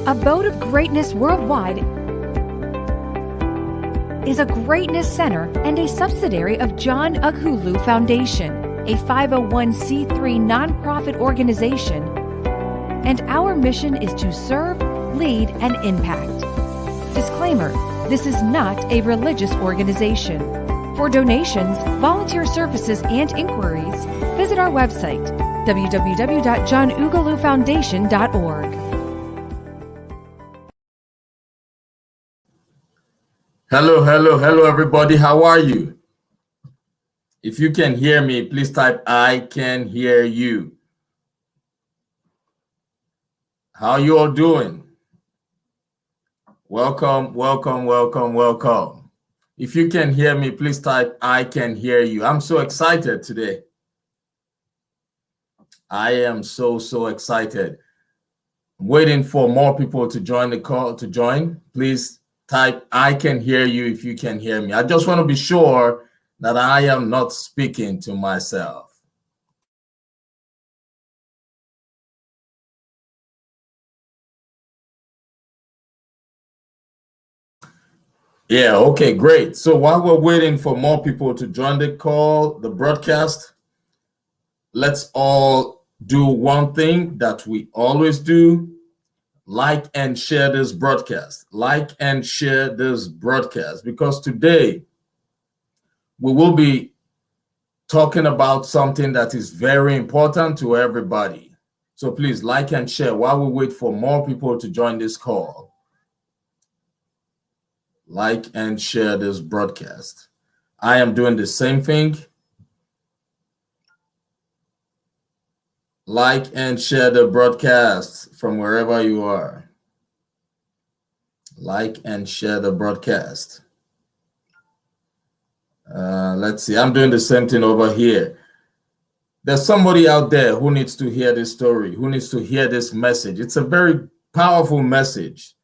Abode of Greatness Worldwide is a greatness center and a subsidiary of John Ughulu Foundation, a 501c3 nonprofit organization, and our mission is to serve, lead, and impact. Disclaimer: this is not a religious organization. For donations, volunteer services, and inquiries, visit our website, www.johnughulufoundation.org. Hello, everybody. How are you? If you can hear me, please type "I can hear you." How you all doing? Welcome. If you can hear me, please type "I can hear you." I'm so excited today. I am so excited. I'm waiting for more people to join the call. Please type "I can hear you" if you can hear me. I just want to be sure that I am not speaking to myself. Yeah, okay, great. So while we're waiting for more people to join the call, the broadcast, let's all do one thing that we always do. Like and share this broadcast. Like and share this broadcast, because today we will be talking about something that is very important to everybody. So please like and share while we wait for more people to join this call. Like and share this broadcast. I am doing the same thing. Like and share the broadcast from wherever you are. Like and share the broadcast. Let's see. I'm doing the same thing over here. There's somebody out there who needs to hear this story, who needs to hear this message. It's a very powerful message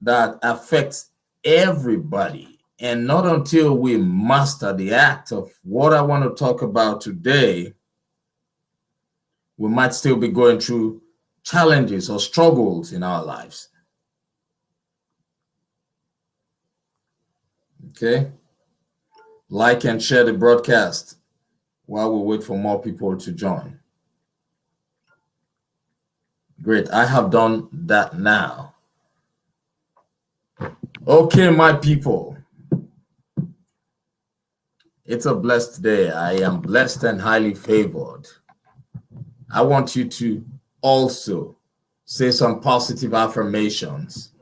that affects everybody. And not until we master the act of what I want to talk about today, we might still be going through challenges or struggles in our lives. Okay? Like and share the broadcast while we wait for more people to join. Great, I have done that now. Okay, my people. It's a blessed day. I am blessed and highly favored. I want you to also say some positive affirmations.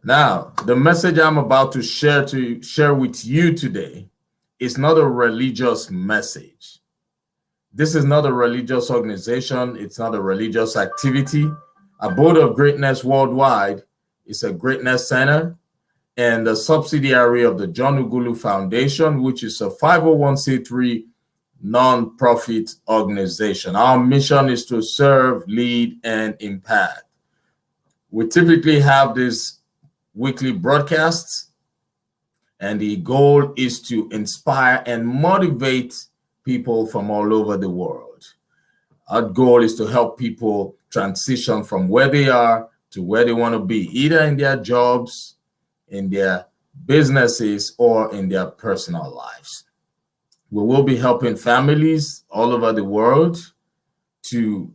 Now, the message I'm about to share with you today is not a religious message. This is not a religious organization. It's not a religious activity. Abode of Greatness Worldwide is a greatness center and a subsidiary of the John Ughulu Foundation, which is a 501c3 non-profit organization. Our mission is to serve, lead, and impact. We typically have these weekly broadcasts, and the goal is to inspire and motivate people from all over the world. Our goal is to help people transition from where they are to where they want to be, either in their jobs, in their businesses, or in their personal lives. We will be helping families all over the world to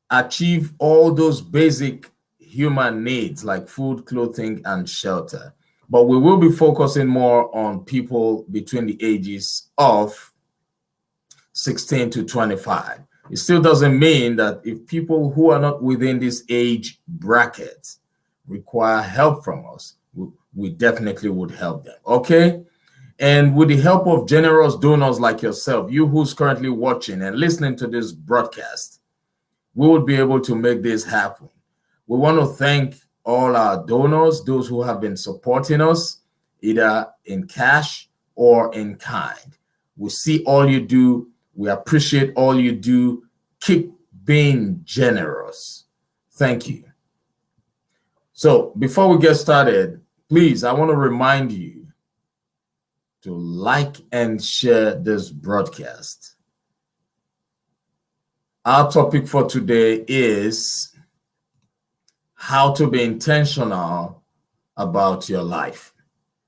achieve all those basic human needs like food, clothing, and shelter. But we will be focusing more on people between the ages of 16 to 25. It still doesn't mean that if people who are not within this age bracket require help from us, we definitely would help them, okay? And with the help of generous donors like yourself, you who's currently watching and listening to this broadcast, we would be able to make this happen. We want to thank all our donors, those who have been supporting us, either in cash or in kind. We see all you do. We appreciate all you do. Keep being generous. Thank you. So before we get started, please, I want to remind you to like and share this broadcast. Our topic for today is how to be intentional about your life.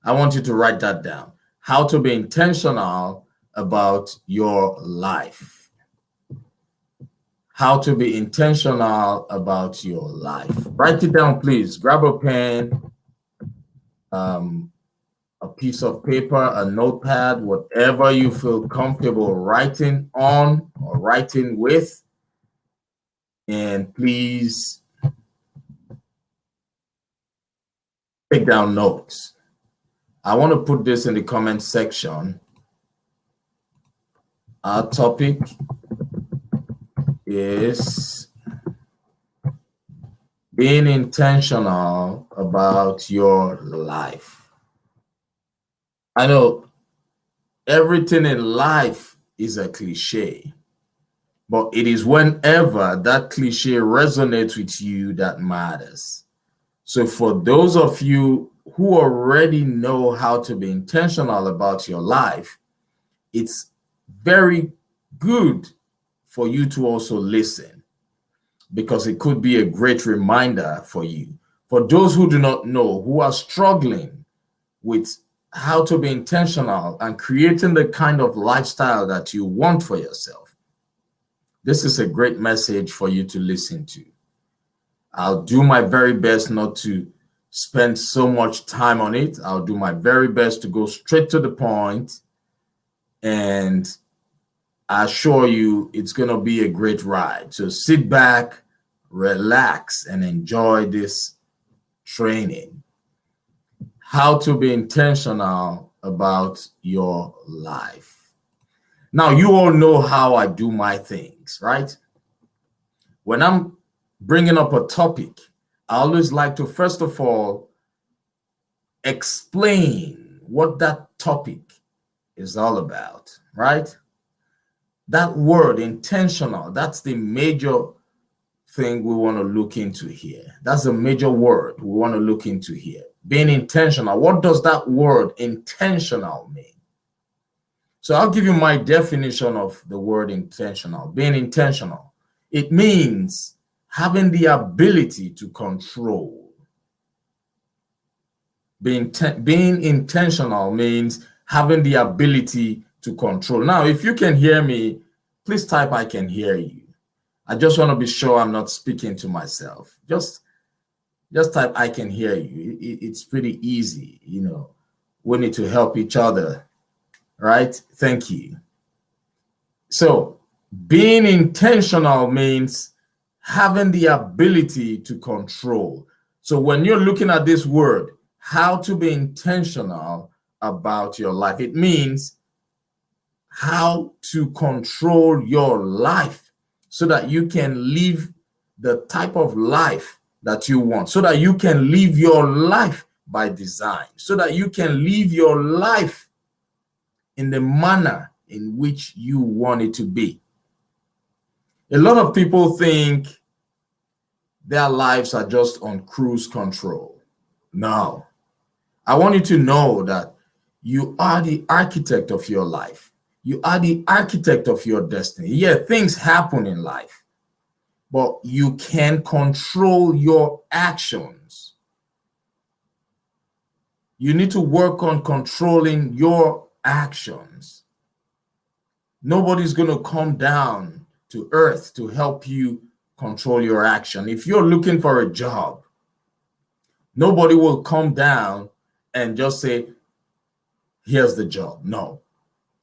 I want you to write that down. How to be intentional about your life. How to be intentional about your life. Write it down, please. Grab a pen, a piece of paper, a notepad, whatever you feel comfortable writing on or writing with. And please take down notes. I want to put this in the comment section. Our topic is being intentional about your life. I know everything in life is a cliche, but it is whenever that cliche resonates with you that matters. So for those of you who already know how to be intentional about your life, it's very good for you to also listen, because it could be a great reminder for you. For those who do not know, who are struggling with how to be intentional and creating the kind of lifestyle that you want for yourself, this is a great message for you to listen to. I'll do my very best not to spend so much time on it. I'll do my very best to go straight to the point, and I assure you it's going to be a great ride. So sit back, relax, and enjoy this training. How to be intentional about your life. Now, you all know how I do my things, right? When I'm bringing up a topic, I always like to, first of all, explain what that topic is all about, right? That word, intentional, that's the major thing we want to look into here. That's a major word we want to look into here. Being intentional. What does that word intentional mean? So I'll give you my definition of the word intentional. Being intentional, it means having the ability to control. Being intentional means having the ability to control. Now, if you can hear me, please type I can hear you. I just want to be sure I'm not speaking to myself. Just type I can hear you. It's pretty easy, you know. We need to help each other, right? Thank you. So being intentional means having the ability to control. So when you're looking at this word, how to be intentional about your life, it means how to control your life so that you can live the type of life that you want, so that you can live your life by design, so that you can live your life in the manner in which you want it to be. A lot of people think their lives are just on cruise control. No. I want you to know that you are the architect of your life. You are the architect of your destiny. Yeah, things happen in life, but you can control your actions. You need to work on controlling your actions. Nobody's going to come down to earth to help you control your action. If you're looking for a job, nobody will come down and just say, here's the job. No,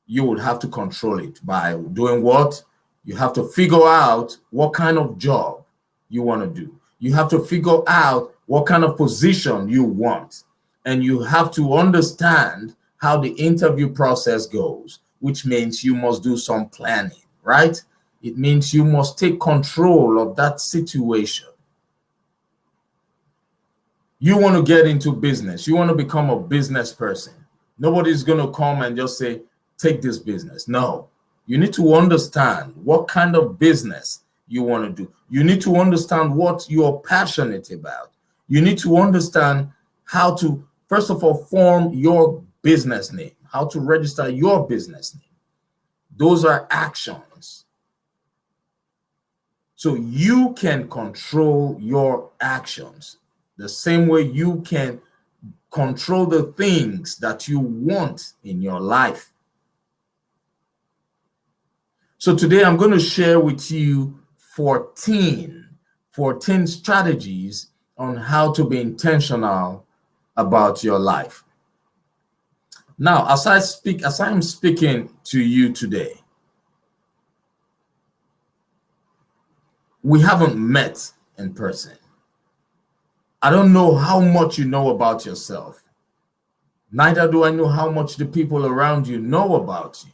you will have to control it by doing what? You have to figure out what kind of job you want to do. You have to figure out what kind of position you want. And you have to understand how the interview process goes, which means you must do some planning, right? It means you must take control of that situation. You want to get into business. You want to become a business person. Nobody's going to come and just say, take this business. No, you need to understand what kind of business you want to do. You need to understand what you're passionate about. You need to understand how to, first of all, form your business name, how to register your business name. Those are actions. So you can control your actions the same way you can control the things that you want in your life. So today I'm going to share with you 14 strategies on how to be intentional about your life. Now, as I'm speaking to you today, we haven't met in person. I don't know how much you know about yourself. Neither do I know how much the people around you know about you.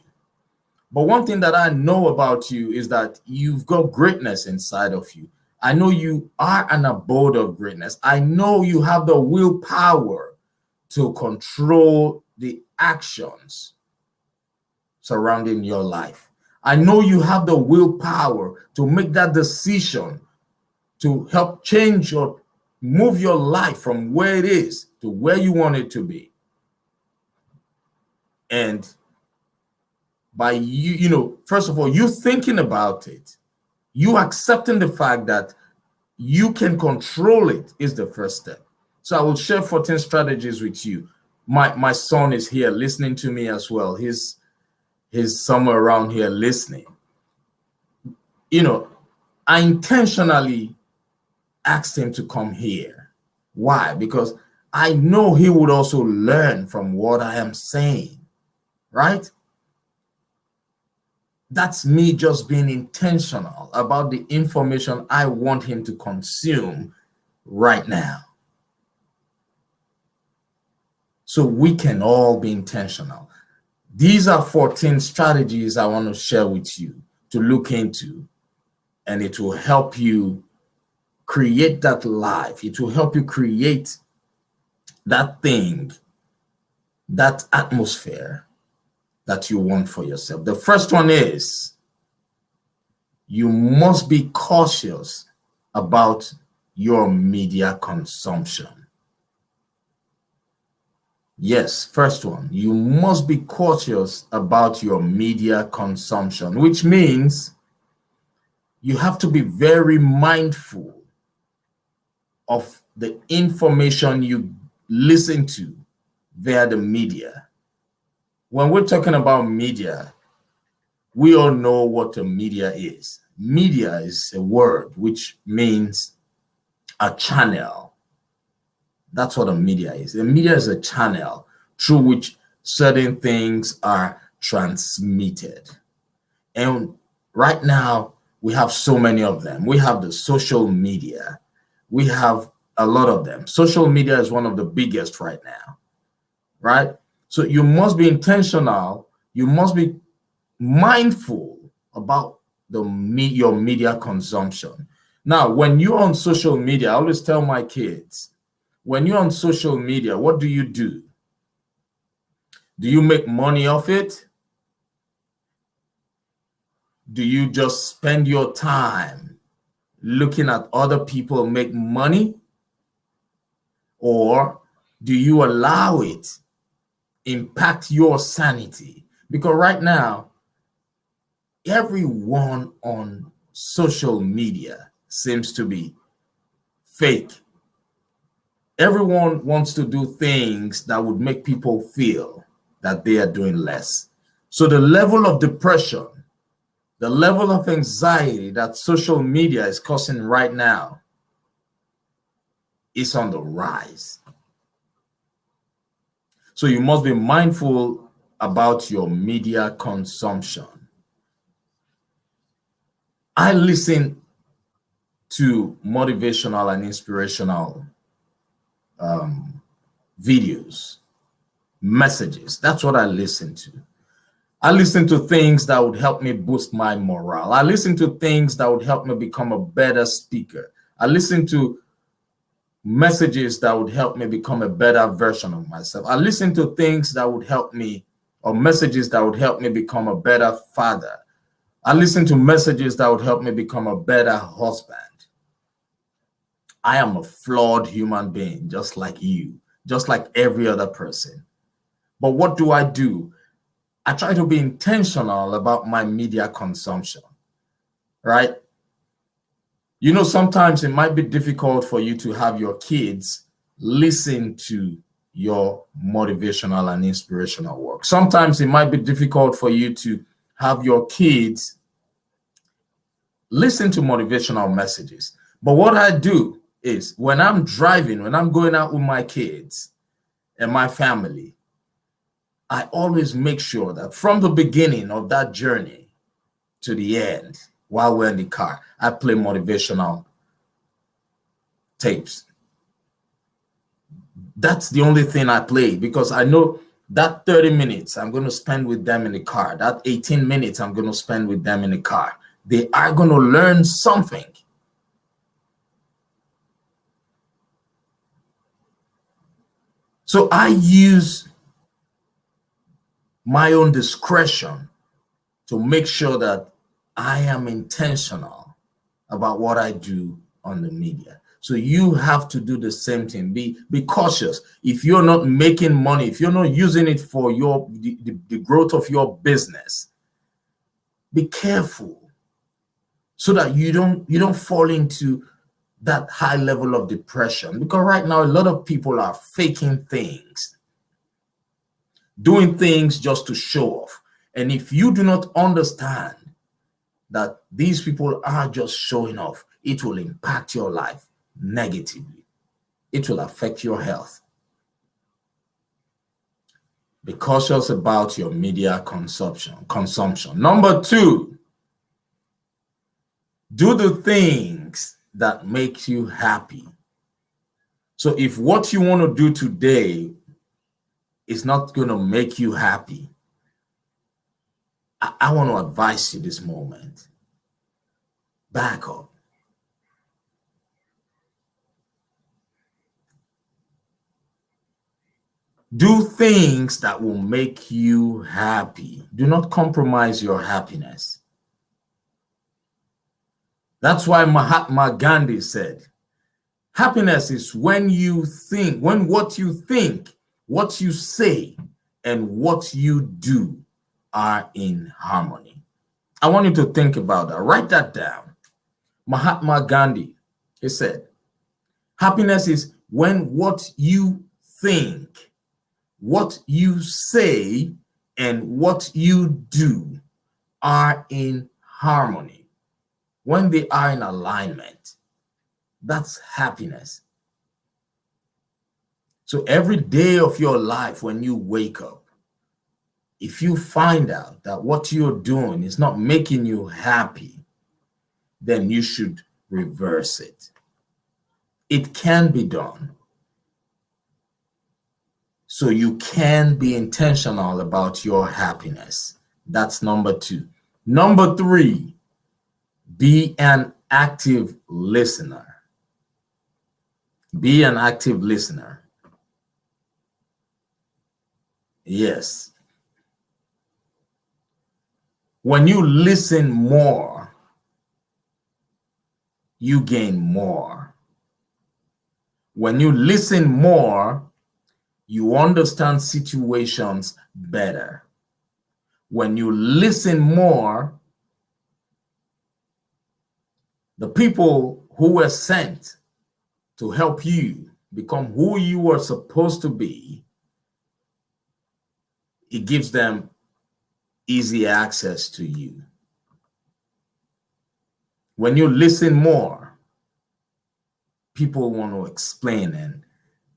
But one thing that I know about you is that you've got greatness inside of you. I know you are an abode of greatness. I know you have the willpower to control the actions surrounding your life. I know you have the willpower to make that decision to help change or move your life from where it is to where you want it to be. And by you, first of all, you thinking about it, you accepting the fact that you can control it is the first step. So I will share 14 strategies with you. My son is here listening to me as well. He's somewhere around here listening. I intentionally asked him to come here. Why? Because I know he would also learn from what I am saying, right? That's me just being intentional about the information I want him to consume right now. So we can all be intentional. These are 14 strategies I want to share with you to look into, and it will help you create that life. It will help you create that thing, that atmosphere that you want for yourself. The first one is you must be cautious about your media consumption. Yes, first one, you must be cautious about your media consumption, which means you have to be very mindful of the information you listen to via the media. When we're talking about media, we all know what a media is. Media is a word which means a channel. That's what a media is. A media is a channel through which certain things are transmitted. And right now, we have so many of them. We have the social media. We have a lot of them. Social media is one of the biggest right now, right? So you must be intentional. You must be mindful about your media consumption. Now, when you're on social media, I always tell my kids, when you're on social media, what do you do? Do you make money off it? Do you just spend your time looking at other people make money? Or do you allow it impact your sanity? Because right now, everyone on social media seems to be fake. Everyone wants to do things that would make people feel that they are doing less. So the level of depression, the level of anxiety that social media is causing right now is on the rise. So you must be mindful about your media consumption. I listen to motivational and inspirational videos, messages. That's what I listen to. I listen to things that would help me boost my morale. I listen to things that would help me become a better speaker. I listen to messages that would help me become a better version of myself. I listen to things that would help me, or messages that would help me become a better father. I listen to messages that would help me become a better husband. I am a flawed human being, just like you, just like every other person. But what do? I try to be intentional about my media consumption, right? You know, sometimes it might be difficult for you to have your kids listen to your motivational and inspirational work. Sometimes it might be difficult for you to have your kids listen to motivational messages. But what I do is when I'm driving, when I'm going out with my kids and my family, I always make sure that from the beginning of that journey to the end, while we're in the car, I play motivational tapes. That's the only thing I play, because I know that 30 minutes I'm going to spend with them in the car, that 18 minutes I'm going to spend with them in the car, they are going to learn something. So I use my own discretion to make sure that I am intentional about what I do on the media. So you have to do the same thing. Be cautious. If you're not making money, if you're not using it for the growth of your business, be careful so that you don't fall into that high level of depression. Because right now a lot of people are faking things, doing things just to show off. And if you do not understand that these people are just showing off, it will impact your life negatively. It will affect your health. Be cautious about your media consumption. Number 2, do the things that make you happy. So if what you want to do today is not going to make you happy, I want to advise you this moment. Back up. Do things that will make you happy. Do not compromise your happiness. That's why Mahatma Gandhi said, happiness is when you think, when what you think, what you say, and what you do are in harmony. I want you to think about that. Write that down. Mahatma Gandhi, he said, happiness is when what you think, what you say, and what you do are in harmony. When they are in alignment, that's happiness. So every day of your life, when you wake up, if you find out that what you're doing is not making you happy, then you should reverse it. It can be done. So you can be intentional about your happiness. That's number 2. Number 3, be an active listener. Be an active listener. Yes. When you listen more, you gain more. When you listen more, you understand situations better. When you listen more, the people who were sent to help you become who you were supposed to be, it gives them easy access to you. When you listen more, people want to explain and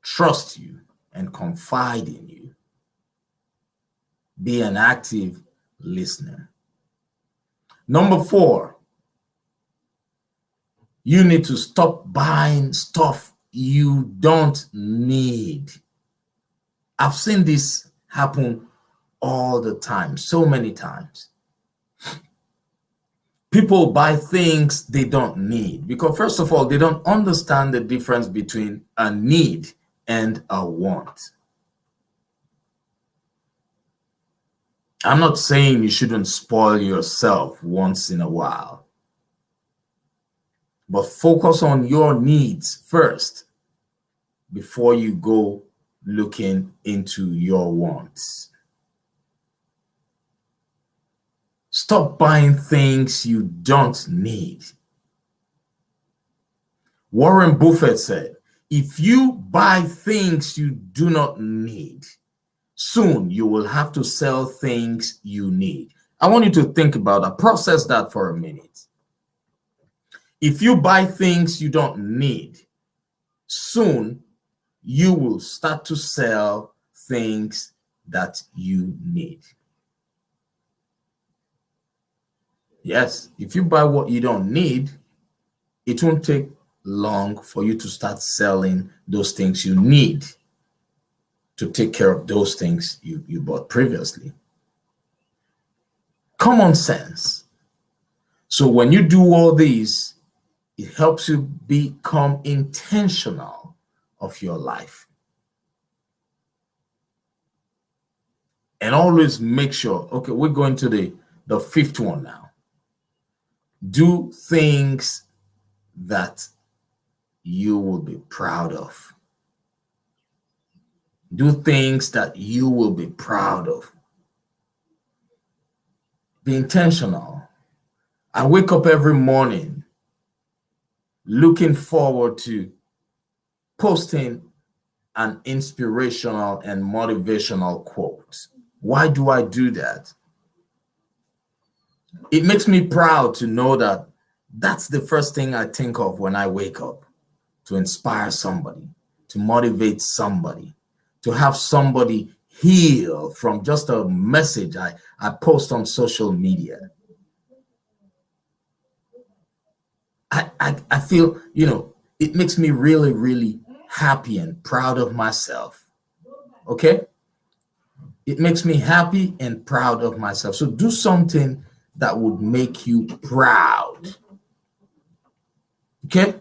trust you and confide in you. Be an active listener. Number 4, you need to stop buying stuff you don't need. I've seen this happen all the time, so many times. People buy things they don't need because, first of all, they don't understand the difference between a need and a want. I'm not saying you shouldn't spoil yourself once in a while, but focus on your needs first before you go looking into your wants. Stop buying things you don't need. Warren Buffett said, if you buy things you do not need, soon you will have to sell things you need. I want you to think about that, process that for a minute. If you buy things you don't need, soon you will start to sell things that you need. Yes, if you buy what you don't need, it won't take long for you to start selling those things you need to take care of those things you bought previously. Common sense. So when you do all these, it helps you become intentional of your life. And always make sure, okay, we're going to the fifth one now. Do things that you will be proud of. Do things that you will be proud of. Be intentional. I wake up every morning looking forward to posting an inspirational and motivational quote. Why do I do that? It makes me proud to know that that's the first thing I think of when I wake up, to inspire somebody, to motivate somebody, to have somebody heal from just a message I post on social media. I feel, it makes me really, really happy and proud of myself. Okay? It makes me happy and proud of myself. So do something that would make you proud. Okay?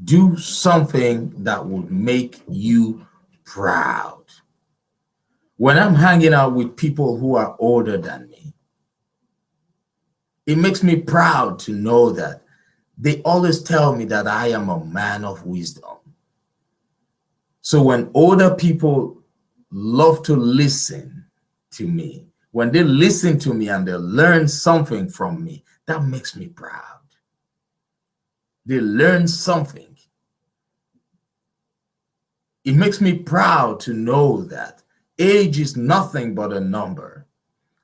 Do something that would make you proud. When I'm hanging out with people who are older than me, it makes me proud to know that they always tell me that I am a man of wisdom. So when older people love to listen to me, when they listen to me and they learn something from me, that makes me proud. They learn something. It makes me proud to know that age is nothing but a number.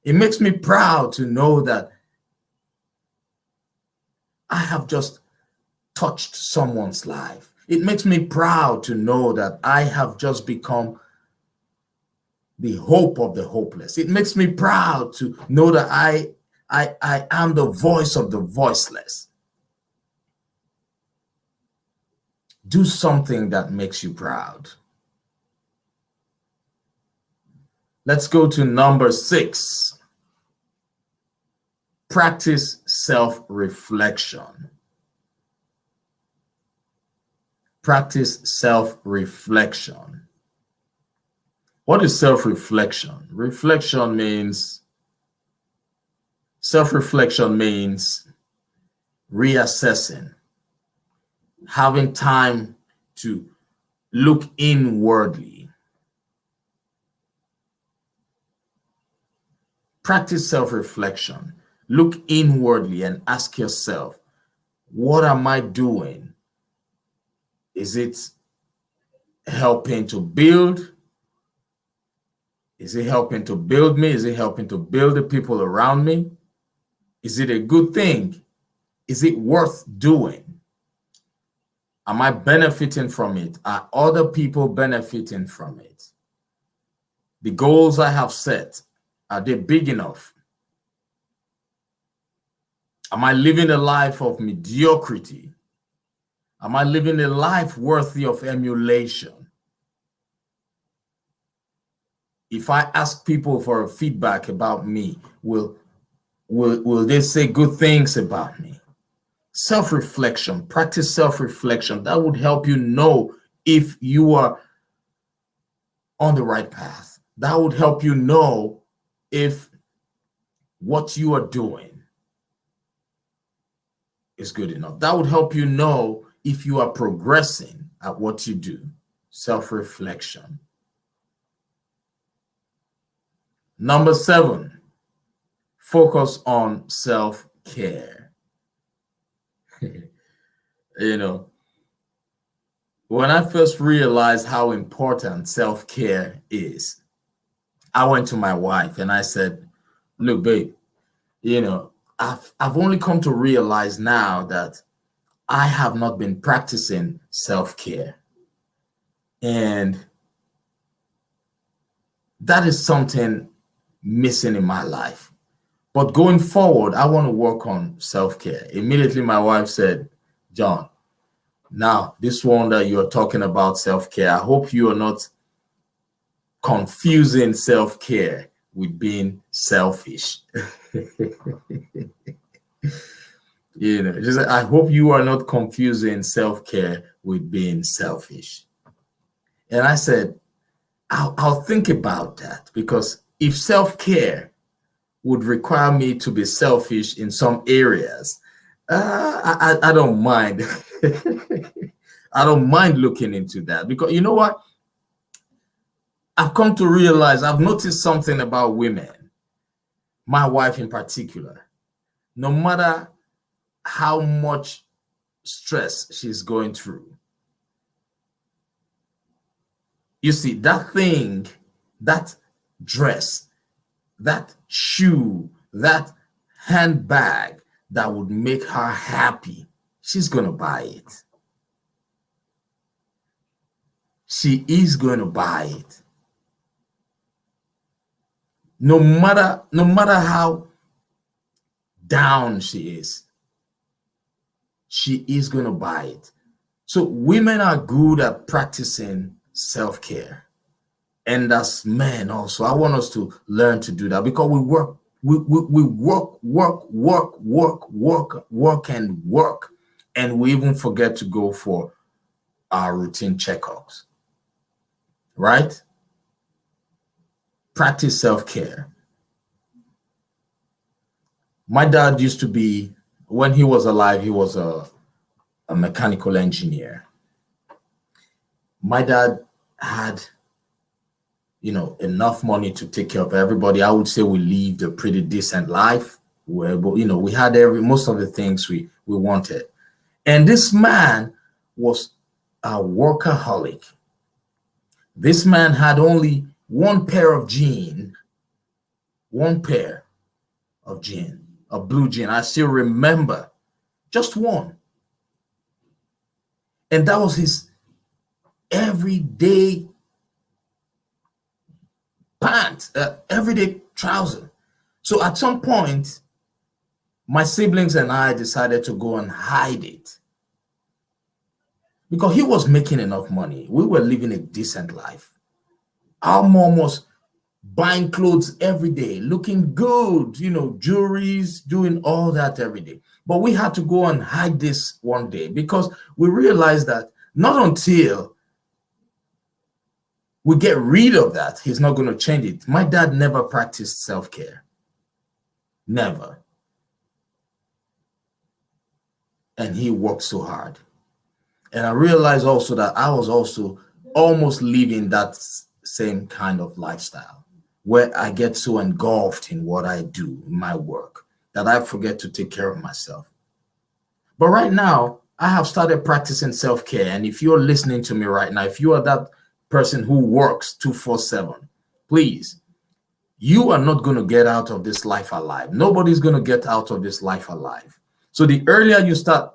It makes me proud to know that I have just touched someone's life. It makes me proud to know that I have just become the hope of the hopeless. It makes me proud to know that I am the voice of the voiceless. Do something that makes you proud. Let's go to number 6. Practice self-reflection. Practice self-reflection. What is self-reflection? Self-reflection means reassessing, having time to look inwardly. Practice self-reflection. Look inwardly and ask yourself, what am I doing? Is it helping to build? Is it helping to build me? Is it helping to build the people around me? Is it a good thing? Is it worth doing? Am I benefiting from it? Are other people benefiting from it? The goals I have set, are they big enough? Am I living a life of mediocrity? Am I living a life worthy of emulation? If I ask people for a feedback about me, will they say good things about me? Self-reflection, practice self-reflection. That would help you know if you are on the right path. That would help you know if what you are doing is good enough. That would help you know if you are progressing at what you do. Self-reflection. Number 7, focus on self-care. When I first realized how important self-care is, I went to my wife and I said, look, babe, I've only come to realize now that I have not been practicing self-care. And that is something missing in my life. But going forward, I want to work on self-care. Immediately, my wife said, John, now this one that you're talking about self-care, I hope you are not confusing self-care with being selfish. I hope you are not confusing self-care with being selfish. And I said, I'll think about that, because if self-care would require me to be selfish in some areas, I don't mind. I don't mind looking into that, because you know what? I've come to realize, I've noticed something about women, my wife in particular. No matter how much stress she's going through, you see, that thing, that dress, that shoe, that handbag that would make her happy, she's going to buy it. She is going to buy it. No matter how down she is going to buy it. So women are good at practicing self-care. And as men also, I want us to learn to do that, because we work and work. And we even forget to go for our routine checkups, right? Practice self-care. My dad used to be, when he was alive, he was a mechanical engineer. My dad had, enough money to take care of everybody. I would say we lived a pretty decent life. We had most of the things we wanted. And this man was a workaholic. This man had only one pair of jeans, a blue jean. I still remember, just one. And that was his everyday pants, everyday trouser. So at some point, my siblings and I decided to go and hide it, because he was making enough money. We were living a decent life. Our mom was buying clothes every day, looking good, jewelries, doing all that every day. But we had to go and hide this one day, because we realized that not until we get rid of that, he's not going to change it. My dad never practiced self-care. Never. And he worked so hard. And I realized also that I was also almost living that same kind of lifestyle, where I get so engulfed in what I do, my work, that I forget to take care of myself. But right now, I have started practicing self-care. And if you're listening to me right now, if you are that person who works 24/7, please, you are not going to get out of this life alive. Nobody's going to get out of this life alive. So the earlier you start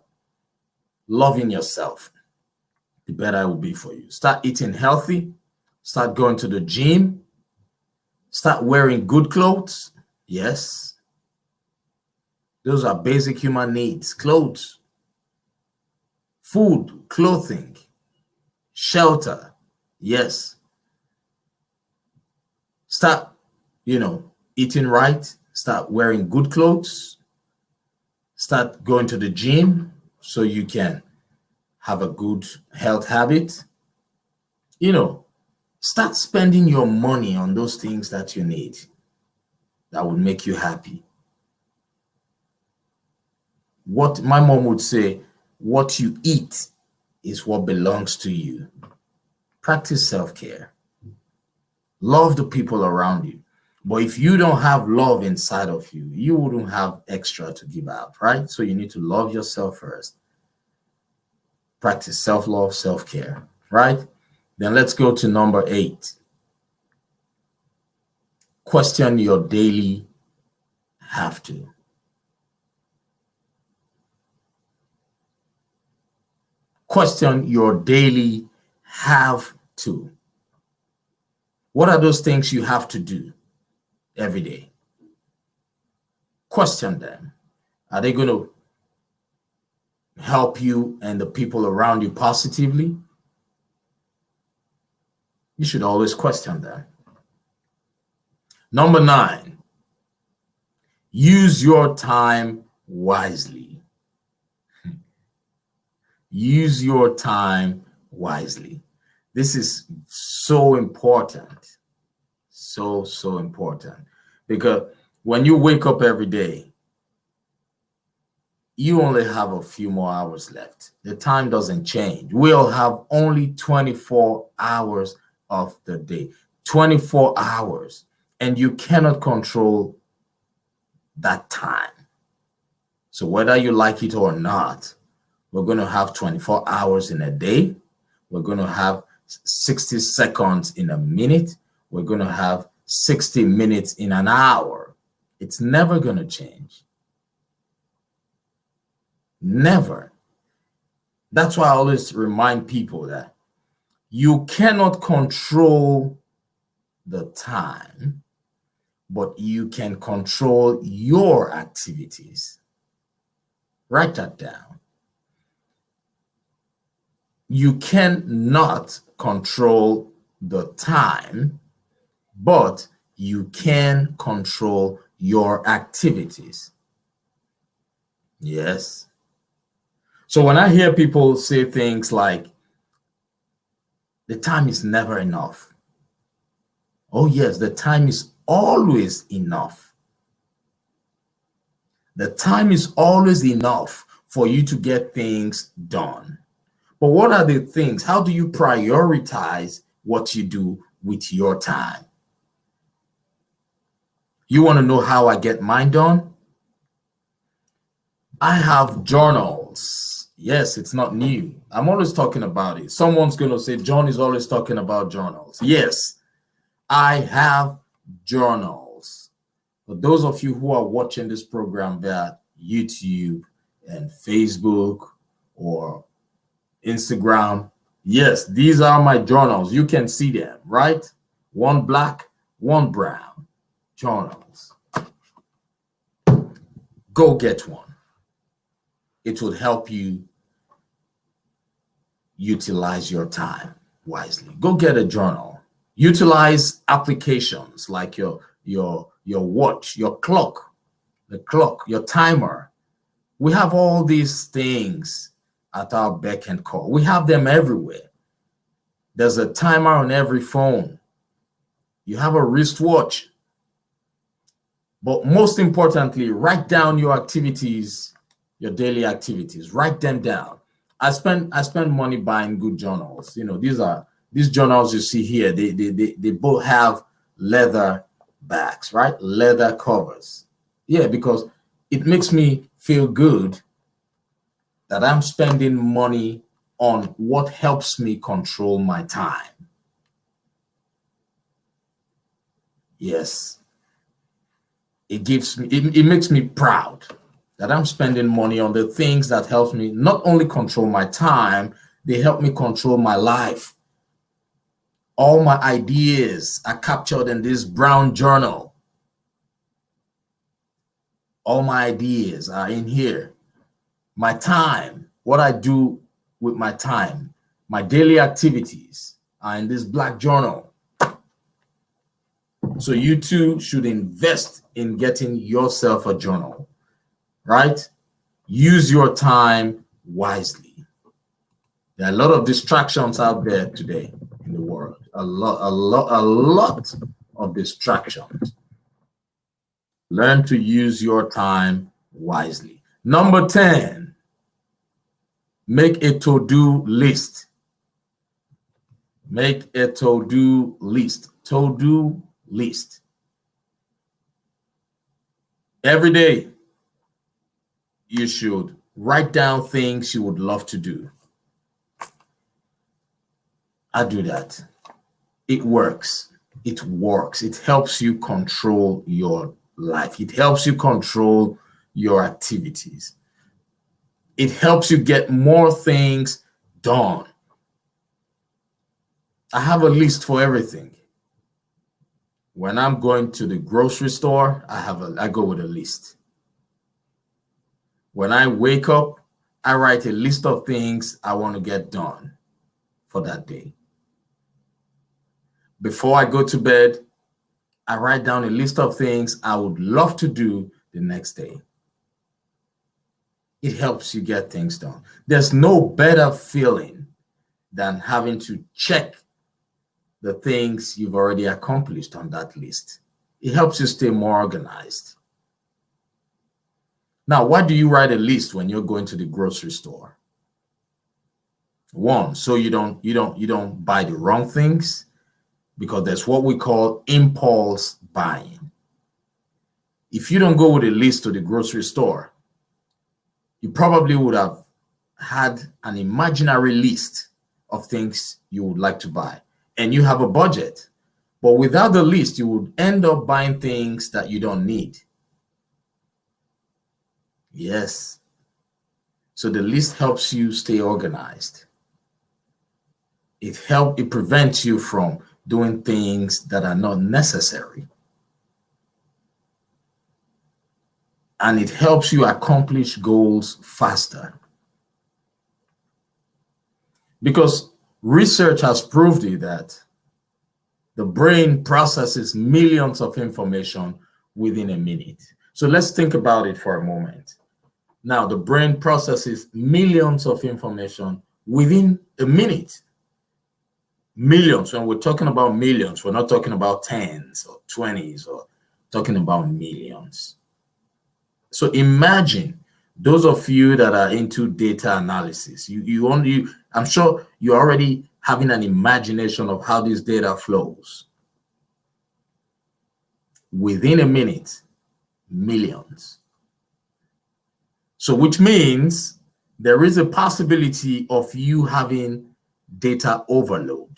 loving yourself, the better it will be for you. Start eating healthy. Start going to the gym. Start wearing good clothes. Yes. Those are basic human needs. Clothes, food, clothing, shelter. Yes. Start, eating right. Start wearing good clothes. Start going to the gym so you can have a good health habit. Start spending your money on those things that you need, that would make you happy. What my mom would say, what you eat is what belongs to you. Practice self-care. Love the people around you. But if you don't have love inside of you, you wouldn't have extra to give out, right? So you need to love yourself first. practice self-love, self-care, right? Then let's go to number 8. Question your daily have to. Question your daily have to. What are those things you have to do every day? Question them. Are they going to help you and the people around you positively? You should always question them. Number 9, use your time wisely. Use your time wisely. This is so important. So important. Because when you wake up every day, you only have a few more hours left. The time doesn't change. We'll have only 24 hours of the day. 24 hours. And you cannot control that time. So whether you like it or not, we're going to have 24 hours in a day. We're going to have 60 seconds in a minute. We're going to have 60 minutes in an hour. It's never going to change. Never. That's why I always remind people that you cannot control the time, but you can control your activities. Write that down. You cannot control the time, but you can control your activities. Yes. So when I hear people say things like, the time is never enough. Oh yes, the time is always enough. The time is always enough for you to get things done. But what are the things? How do you prioritize what you do with your time? You want to know how I get mine done? I have journals. Yes, it's not new. I'm always talking about it. Someone's going to say, John is always talking about journals. Yes, I have journals. For those of you who are watching this program via YouTube and Facebook or Instagram, yes, these are my journals. You can see them, right? One black, one brown journals. Go get one. It will help you utilize your time wisely. Go get a journal. Utilize applications like your watch, your clock, your timer. We have all these things at our beck and call. We have them everywhere. There's a timer on every phone. You have a wristwatch. But most importantly, write down your activities, your daily activities. Write them down. I spend money buying good journals. You know, these journals you see here, they both have leather backs, right? Leather covers. Yeah, because it makes me feel good that I'm spending money on what helps me control my time. Yes. It makes me proud that I'm spending money on the things that helps me not only control my time, they help me control my life. All my ideas are captured in this brown journal. All my ideas are in here. My time, what I do with my time, my daily activities are in this black journal. So you too should invest in getting yourself a journal, right? Use your time wisely. There are a lot of distractions out there today in the world. A lot of distractions. Learn to use your time wisely. Number 10, make a to-do list. Make a to-do list. To-do list. Every day, you should write down things you would love to do. I do that. It works. It works. It helps you control your life. It helps you control your activities. It helps you get more things done. I have a list for everything. When I'm going to the grocery store, I go with a list. When I wake up, I write a list of things I want to get done for that day. Before I go to bed, I write down a list of things I would love to do the next day. It helps you get things done. There's no better feeling than having to check the things you've already accomplished on that list. It helps you stay more organized. Now, why do you write a list when you're going to the grocery store? One, so you don't buy the wrong things, because there's what we call impulse buying. If you don't go with a list to the grocery store, you probably would have had an imaginary list of things you would like to buy, and you have a budget. But without the list, you would end up buying things that you don't need. Yes. So the list helps you stay organized. It prevents you from doing things that are not necessary. And it helps you accomplish goals faster. Because research has proved it that the brain processes millions of information within a minute. So let's think about it for a moment. Now, the brain processes millions of information within a minute. Millions. When we're talking about millions, we're not talking about tens or 20s, or talking about millions. So imagine those of you that are into data analysis, I'm sure you're already having an imagination of how this data flows. Within a minute, millions. So which means there is a possibility of you having data overload.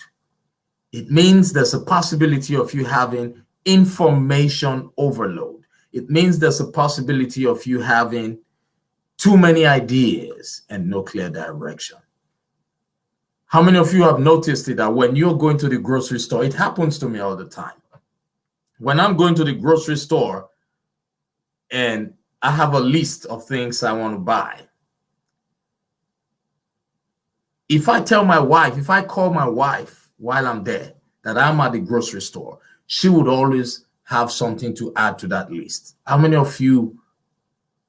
It means there's a possibility of you having information overload. It means there's a possibility of you having too many ideas and no clear direction. How many of you have noticed it that when you're going to the grocery store, it happens to me all the time. When I'm going to the grocery store and I have a list of things I want to buy, if I call my wife while I'm there that I'm at the grocery store, she would always have something to add to that list. How many of you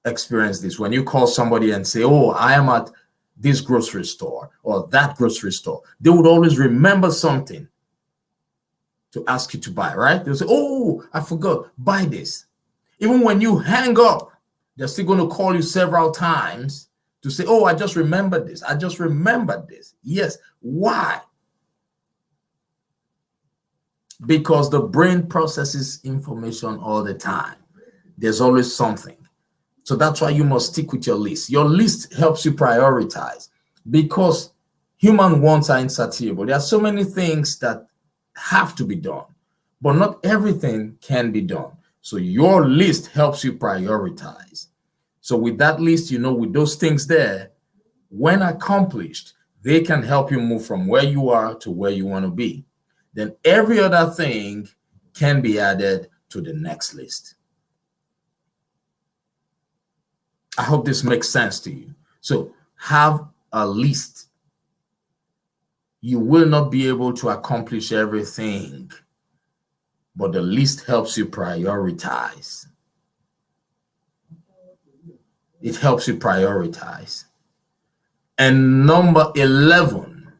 experience this? When you call somebody and say, oh, I am at this grocery store or that grocery store, they would always remember something to ask you to buy, right? They'll say, oh, I forgot, buy this. Even when you hang up, they're still going to call you several times to say, oh, I just remembered this. I just remembered this. Yes. Why? Because the brain processes information all the time. There's always something. So that's why you must stick with your list. Your list helps you prioritize, because human wants are insatiable. There are so many things that have to be done, but not everything can be done. So your list helps you prioritize. So with that list, with those things there, when accomplished, they can help you move from where you are to where you want to be. Then every other thing can be added to the next list. I hope this makes sense to you. So have a list. You will not be able to accomplish everything, but the list helps you prioritize. It helps you prioritize. And number 11,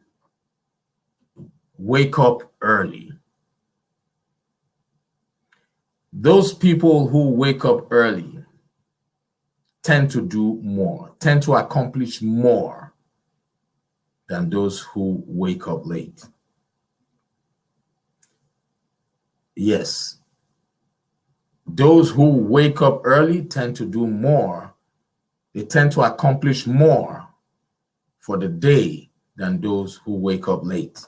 wake up early. Those people who wake up early tend to do more, tend to accomplish more than those who wake up late. Yes. Those who wake up early tend to do more. They tend to accomplish more for the day than those who wake up late.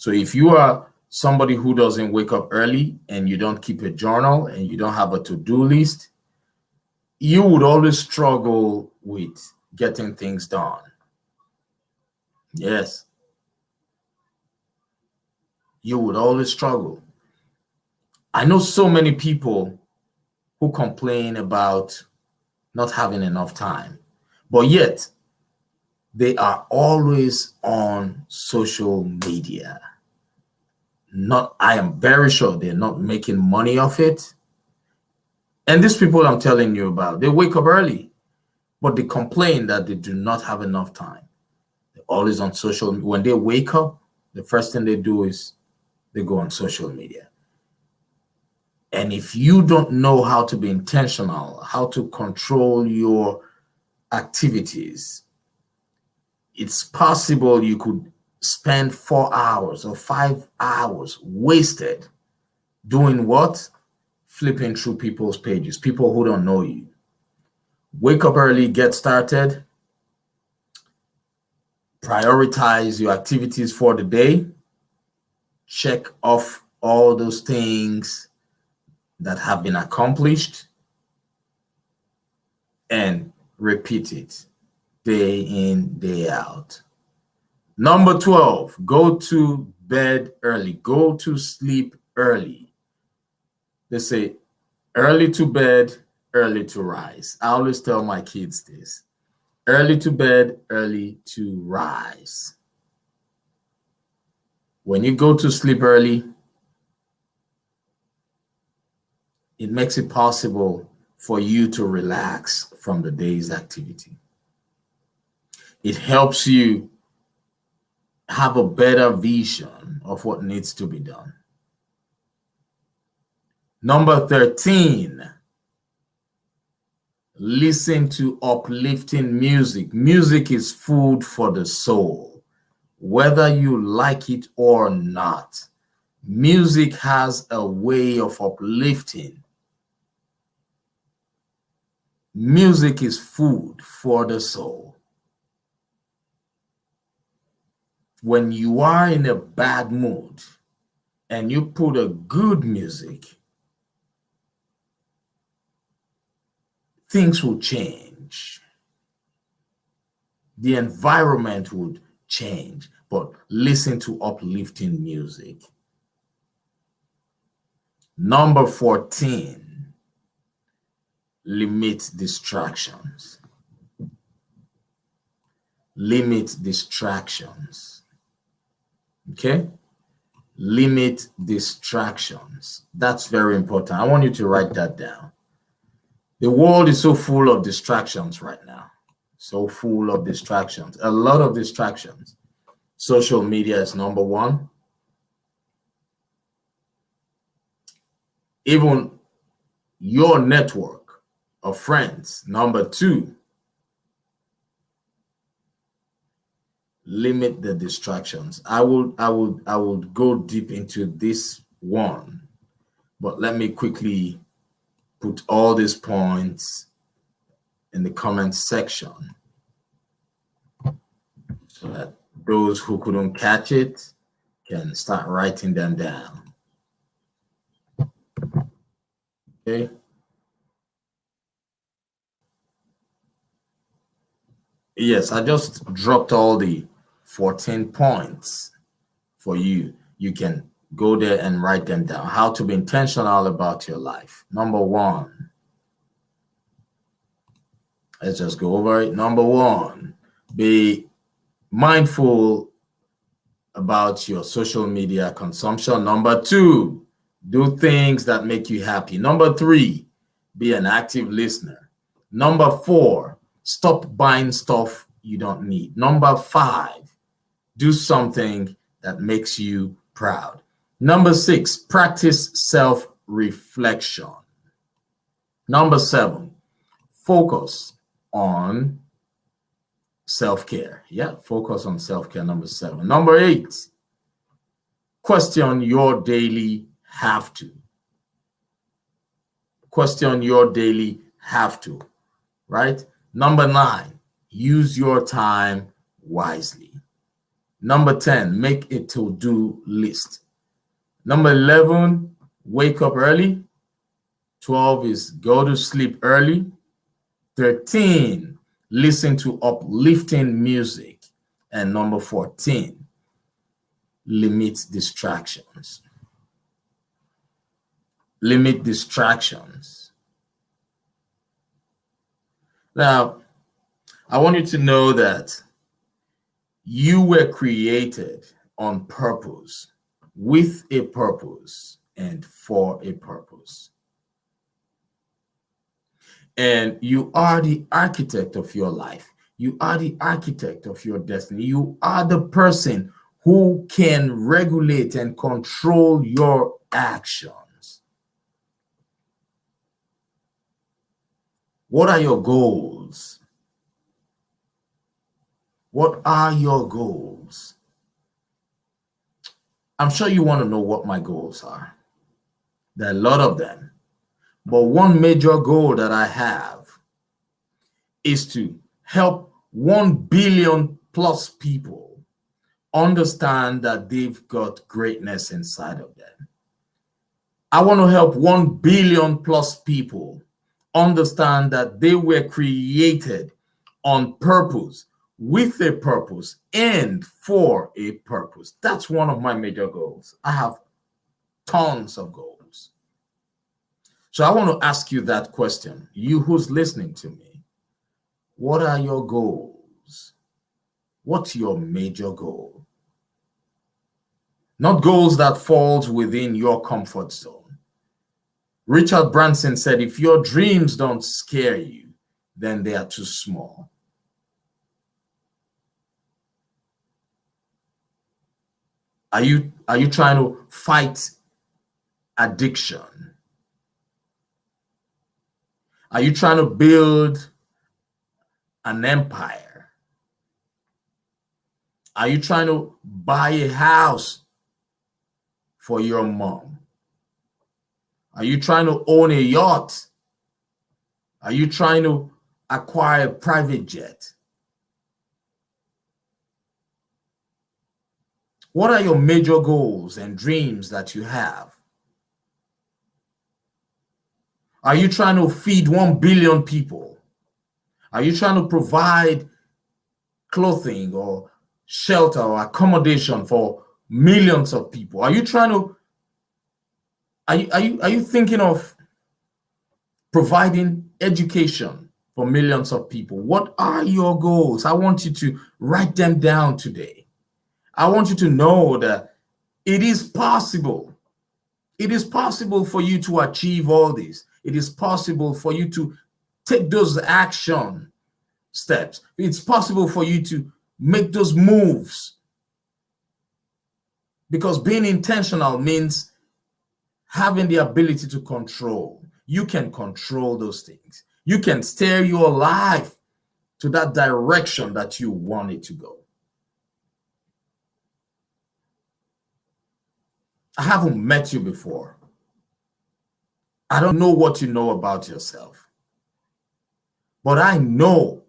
So if you are somebody who doesn't wake up early and you don't keep a journal and you don't have a to-do list, you would always struggle with getting things done. Yes. You would always struggle. I know so many people who complain about not having enough time, but yet they are always on social media. I am very sure they're not making money off it. And these people I'm telling you about, they wake up early, but they complain that they do not have enough time. They're always on social media. When they wake up, the first thing they do is they go on social media. And if you don't know how to be intentional, how to control your activities, it's possible you could spend 4 hours or 5 hours wasted doing what? Flipping through people's pages, people who don't know you. Wake up early, get started, prioritize your activities for the day, check off all those things that have been accomplished, and repeat it day in, day out. Number 12, go to bed early. Go to sleep early. They say early to bed, early to rise. I always tell my kids this. Early to bed, early to rise. When you go to sleep early, it makes it possible for you to relax from the day's activity. It helps you have a better vision of what needs to be done. Number 13, listen to uplifting music. Music is food for the soul, whether you like it or not. Music has a way of uplifting. Music is food for the soul. When you are in a bad mood and you put a good music, things will change. The environment would change, but listen to uplifting music. Number 14, limit distractions. Limit distractions. Okay? Limit distractions. That's very important. I want you to write that down. The world is so full of distractions right now. So full of distractions. A lot of distractions. Social media is number one. Even your network of friends, number two. Limit the distractions. I would go deep into this one, but let me quickly put all these points in the comment section so that those who couldn't catch it can start writing them down. Okay. Yes, I just dropped all the 14 points for you. You can go there and write them down. How to be intentional about your life. Number one. Let's just go over it. Number one, be mindful about your social media consumption. Number two, do things that make you happy. Number three, be an active listener. Number four, stop buying stuff you don't need. Number five, do something that makes you proud. Number six, practice self-reflection. Number seven, focus on self-care. Yeah, focus on self-care. Number seven. Number eight, question your daily have to. Question your daily have to, right? Number nine, use your time wisely. Number 10, make a to-do list. Number 11, wake up early. 12 is go to sleep early. 13, listen to uplifting music. And number 14, limit distractions. Limit distractions. Now, I want you to know that you were created on purpose, with a purpose, and for a purpose. And you are the architect of your life. You are the architect of your destiny. You are the person who can regulate and control your actions. What are your goals? What are your goals? I'm sure you want to know what my goals are. There are a lot of them. But one major goal that I have is to help 1 billion plus people understand that they've got greatness inside of them. I want to help 1 billion plus people understand that they were created on purpose, with a purpose, and for a purpose. That's one of my major goals. I have tons of goals. So I want to ask you that question, you who's listening to me. What are your goals? What's your major goal? Not goals that falls within your comfort zone. Richard Branson said, if your dreams don't scare you, then they are too small. Are you trying to fight addiction? Are you trying to build an empire? Are you trying to buy a house for your mom? Are you trying to own a yacht? Are you trying to acquire a private jet? What are your major goals and dreams that you have? Are you trying to feed 1 billion people? Are you trying to provide clothing or shelter or accommodation for millions of people? Are you trying to are you thinking of providing education for millions of people? What are your goals? I want you to write them down today. I want you to know that it is possible. It is possible for you to achieve all this. It is possible for you to take those action steps. It's possible for you to make those moves. Because being intentional means having the ability to control. You can control those things. You can steer your life to that direction that you want it to go. I haven't met you before. I don't know what you know about yourself. But I know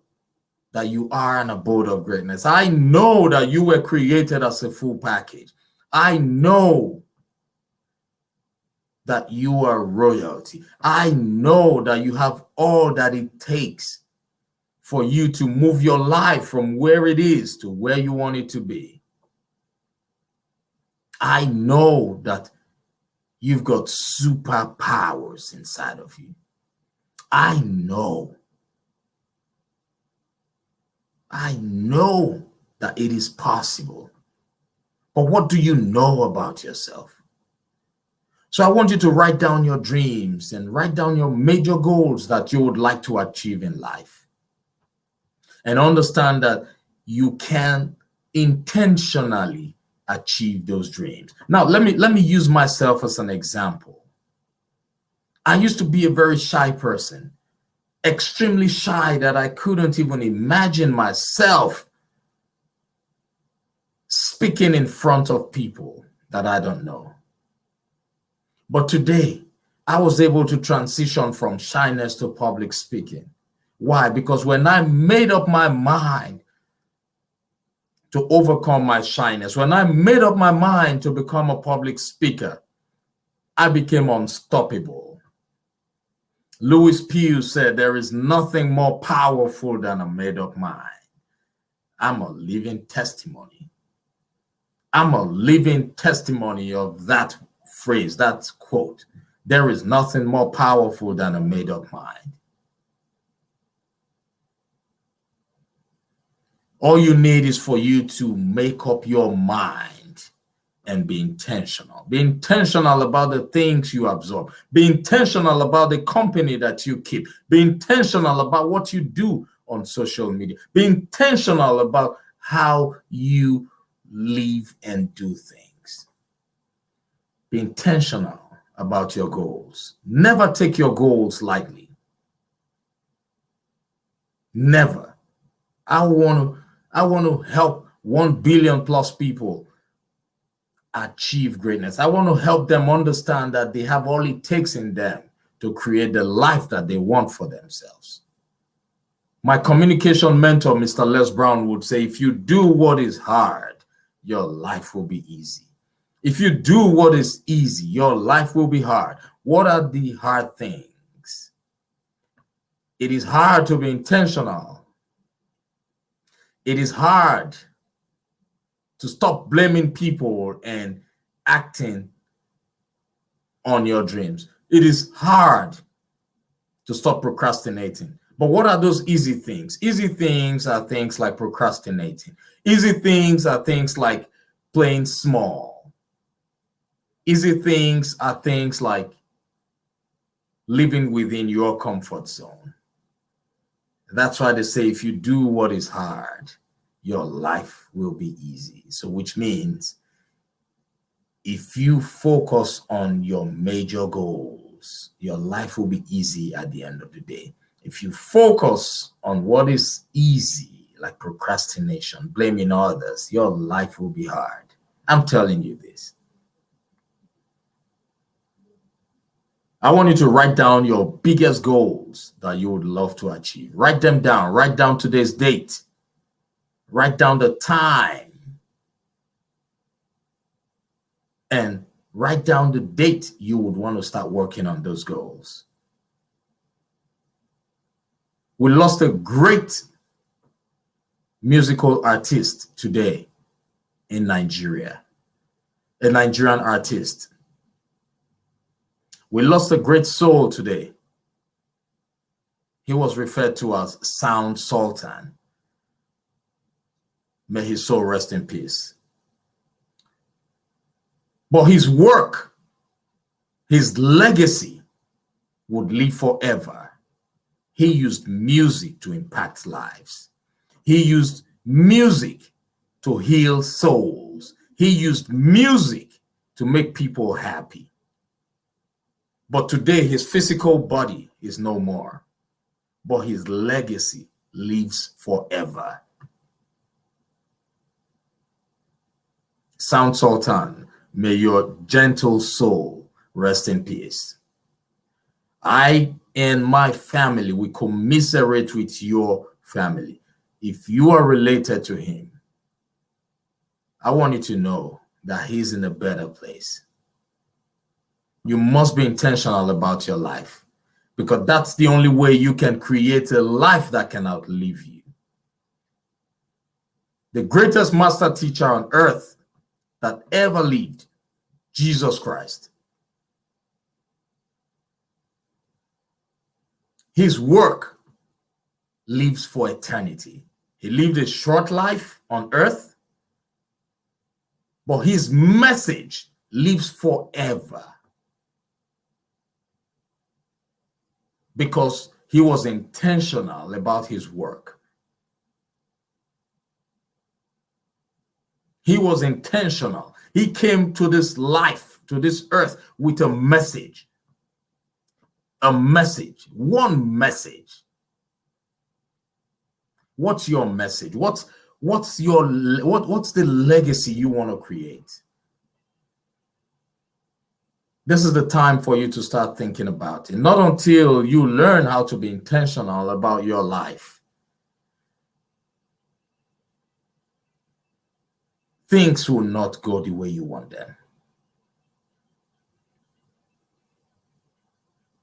that you are an abode of greatness. I know that you were created as a full package. I know that you are royalty. I know that you have all that it takes for you to move your life from where it is to where you want it to be. I know that you've got superpowers inside of you. I know that it is possible. But what do you know about yourself? So I want you to write down your dreams and write down your major goals that you would like to achieve in life. And understand that you can intentionally achieve those dreams. Now, let me use myself as an example. I used to be a very shy person, extremely shy, that I couldn't even imagine myself speaking in front of people that I don't know. But today, I was able to transition from shyness to public speaking. Why? Because when I made up my mind to overcome my shyness. When I made up my mind to become a public speaker, I became unstoppable. Louis Pugh said, there is nothing more powerful than a made-up mind. I'm a living testimony. I'm a living testimony of that phrase, that quote. There is nothing more powerful than a made-up mind. All you need is for you to make up your mind and be intentional. Be intentional about the things you absorb. Be intentional about the company that you keep. Be intentional about what you do on social media. Be intentional about how you live and do things. Be intentional about your goals. Never take your goals lightly. Never. I want to help 1 billion plus people achieve greatness. I want to help them understand that they have all it takes in them to create the life that they want for themselves. My communication mentor, Mr. Les Brown, would say, if you do what is hard, your life will be easy. If you do what is easy, your life will be hard. What are the hard things? It is hard to be intentional. It is hard to stop blaming people and acting on your dreams. It is hard to stop procrastinating. But what are those easy things? Easy things are things like procrastinating. Easy things are things like playing small. Easy things are things like living within your comfort zone. That's why they say if you do what is hard, your life will be easy. So which means if you focus on your major goals, your life will be easy at the end of the day. If you focus on what is easy, like procrastination, blaming others, your life will be hard. I'm telling you this. I want you to write down your biggest goals that you would love to achieve. Write them down. Write down today's date. Write down the time. And write down the date you would want to start working on those goals. We lost a great musical artist today in Nigeria, a Nigerian artist. We lost a great soul today. He was referred to as Sound Sultan. May his soul rest in peace. But his work, his legacy would live forever. He used music to impact lives. He used music to heal souls. He used music to make people happy. But today, his physical body is no more. But his legacy lives forever. Sound Sultan, may your gentle soul rest in peace. I and my family, we commiserate with your family. If you are related to him, I want you to know that he's in a better place. You must be intentional about your life, because that's the only way you can create a life that can outlive you. The greatest master teacher on earth that ever lived, Jesus Christ. His work lives for eternity. He lived a short life on earth, but his message lives forever. Because he was intentional about his work. He was intentional. He came to this life, to this earth, with a message. A message. One message. What's your message? What's the legacy you want to create? This is the time for you to start thinking about it. Not until you learn how to be intentional about your life. things will not go the way you want them.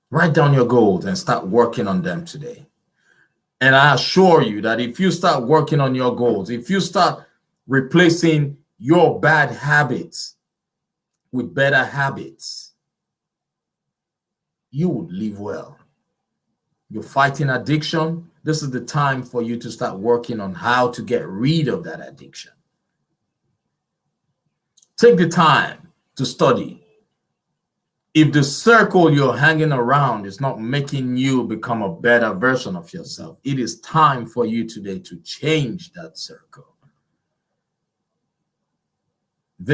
Write down your goals and start working on them today. And I assure you that if you start working on your goals, if you start replacing your bad habits with better habits, you would live well. You're fighting addiction. This is the time for you to start working on how to get rid of that addiction. Take the time to study. If the circle you're hanging around is not making you become a better version of yourself, it is time for you today to change that circle.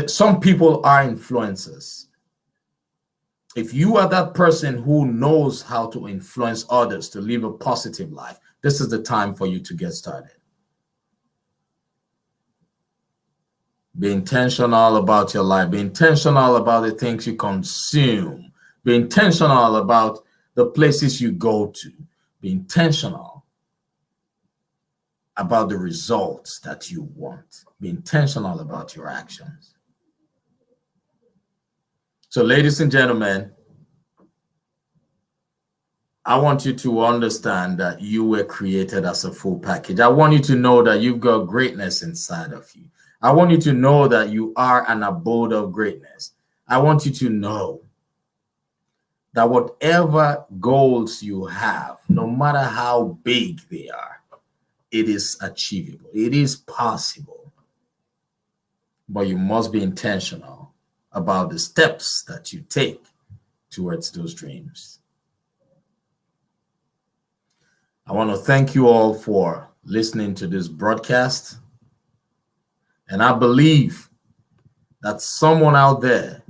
Some people are influencers. If you are that person who knows how to influence others to live a positive life, this is the time for you to get started. Be intentional about your life. Be intentional about the things you consume. Be intentional about the places you go to. Be intentional about the results that you want. Be intentional about your actions. So, ladies and gentlemen, I want you to understand that you were created as a full package. I want you to know that you've got greatness inside of you. I want you to know that you are an abode of greatness. I want you to know that whatever goals you have, no matter how big they are, it is achievable. It is possible. But you must be intentional about the steps that you take towards those dreams. I want to thank you all for listening to this broadcast. And I believe that someone out there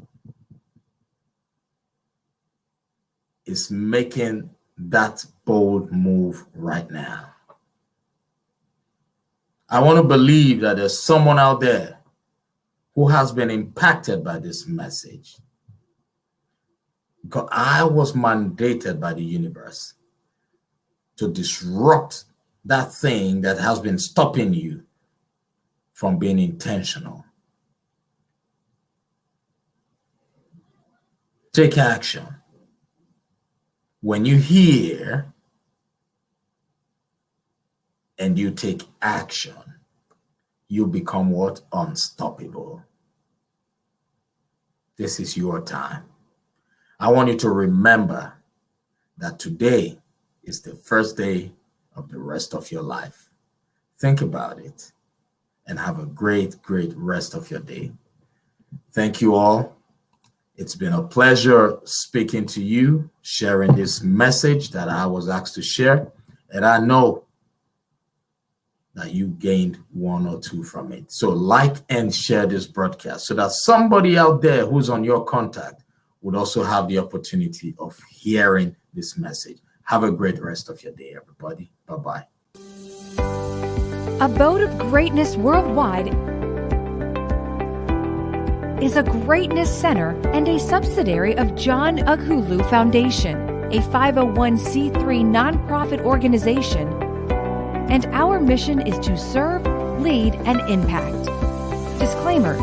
is making that bold move right now. I want to believe that there's someone out there who has been impacted by this message. Because I was mandated by the universe to disrupt that thing that has been stopping you from being intentional. Take action. When you hear and you take action, you become what? Unstoppable. This is your time. I want you to remember that today is the first day of the rest of your life. Think about it and have a great, great rest of your day. Thank you all. It's been a pleasure speaking to you, sharing this message that I was asked to share. And I know that you gained one or two from it. So like and share this broadcast so that somebody out there who's on your contact would also have the opportunity of hearing this message. Have a great rest of your day, everybody. Bye-bye. Abode of Greatness Worldwide is a greatness center and a subsidiary of John Ughulu Foundation, a 501c3 nonprofit organization, and our mission is to serve, lead, and impact. Disclaimer: